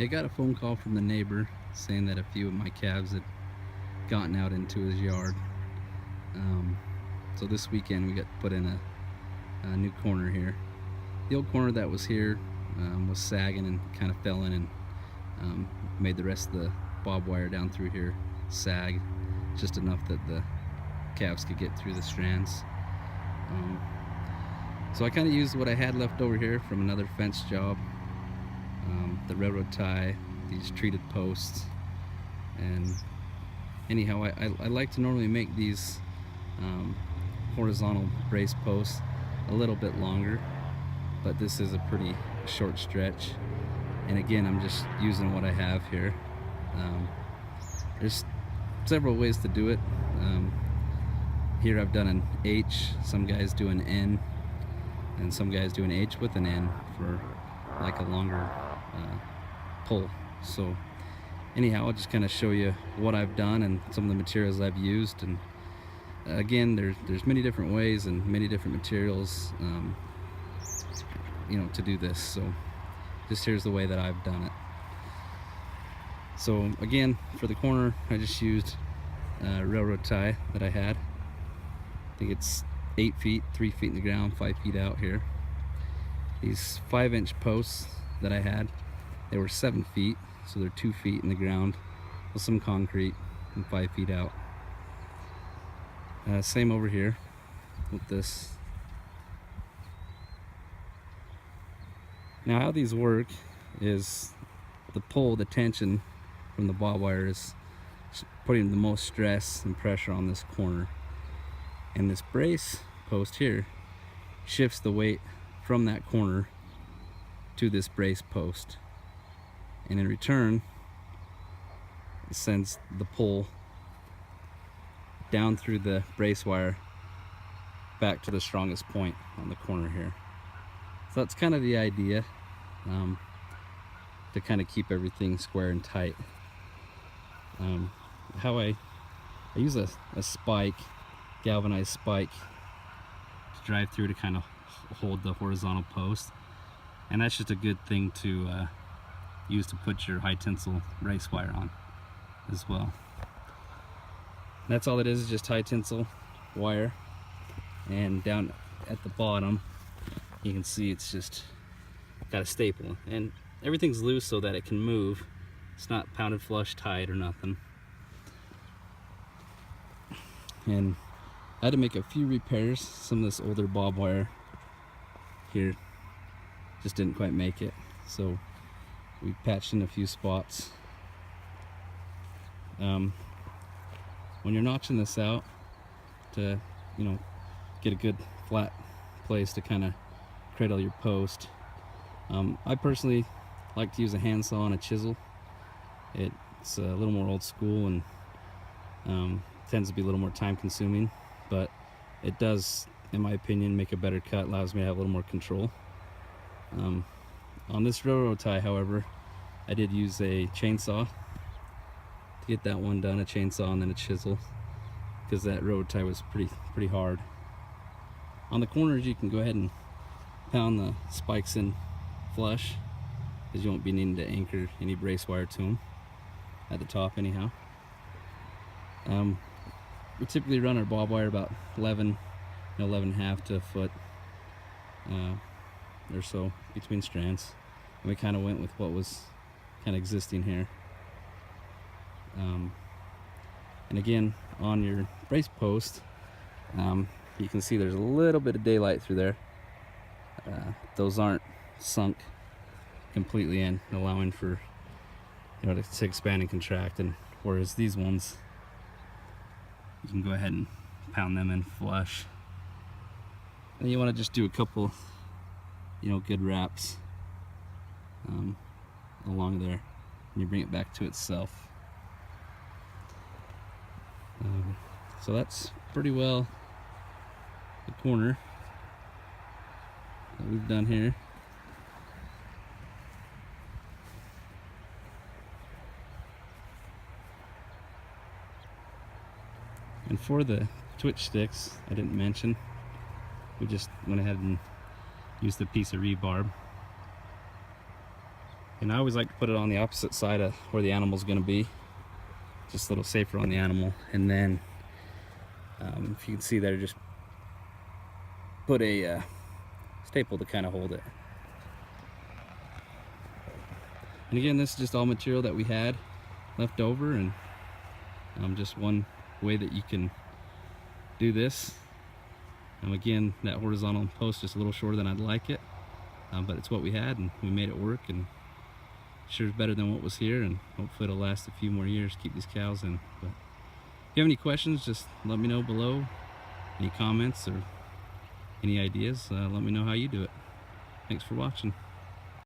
I got a phone call from the neighbor saying that a few of my calves had gotten out into his yard. Um, so this weekend we got put in a new corner here. The old corner that was here was sagging and kind of fell in and made the rest of the bob wire down through here sag just enough that the calves could get through the strands. Um, so I kind of used what I had left over here from another fence job, the railroad tie, these treated posts, and anyhow I like to normally make these horizontal brace posts a little bit longer, but this is a pretty short stretch, and again I'm just using what I have here. There's several ways to do it. Here I've done an H, some guys do an N, and some guys do an H with an N for like a longer pull. So anyhow, I'll just kind of show you what I've done and some of the materials I've used. And again, there's many different ways and many different materials to do this. So just here's the way that I've done it. So again, for the corner I just used railroad tie that I had. I think it's 8 feet, 3 feet in the ground, 5 feet out here. These 5-inch posts that I had, they were 7 feet, so they're 2 feet in the ground with some concrete and 5 feet out. Same over here with this. Now how these work is the pull, the tension from the bob wire is putting the most stress and pressure on this corner, and this brace post here shifts the weight from that corner to this brace post, and in return it sends the pull down through the brace wire back to the strongest point on the corner here. So that's kind of the idea, to kind of keep everything square and tight. How I use a spike, galvanized spike, to drive through to kind of hold the horizontal post, and that's just a good thing to use to put your high tensile race wire on as well. That's all it is just high tensile wire, and down at the bottom you can see it's just got a staple, and everything's loose so that it can move. It's not pounded flush tight or nothing. And I had to make a few repairs. Some of this older bob wire here just didn't quite make it, so we patched in a few spots. When you're notching this out to get a good flat place to kind of cradle your post, I personally like to use a handsaw and a chisel. It's a little more old school and tends to be a little more time consuming, but it does, in my opinion, make a better cut, allows me to have a little more control. On this railroad tie, however, I did use a chainsaw to get that one done, a chainsaw and then a chisel, because that railroad tie was pretty hard. On the corners you can go ahead and pound the spikes in flush, because you won't be needing to anchor any brace wire to them at the top anyhow. We typically run our bob wire about 11 and a half to a foot or so between strands, and we kind of went with what was kind of existing here. And again, on your brace post, you can see there's a little bit of daylight through there. Those aren't sunk completely in, allowing for to expand and contract, and whereas these ones, you can go ahead and pound them in flush. And you want to just do a couple good wraps along there, and you bring it back to itself. So that's pretty well the corner that we've done here. And for the twitch sticks, I didn't mention, we just went ahead and used a piece of rebarb And I always like to put it on the opposite side of where the animal's going to be, just a little safer on the animal. And then if you can see there, just put a staple to kind of hold it. And again, this is just all material that we had left over, and just one way that you can do this. Again, that horizontal post is a little shorter than I'd like it, but it's what we had, and we made it work, and sure is better than what was here, and hopefully it'll last a few more years, keep these cows in. But if you have any questions, just let me know below. Any comments or any ideas, let me know how you do it. Thanks for watching.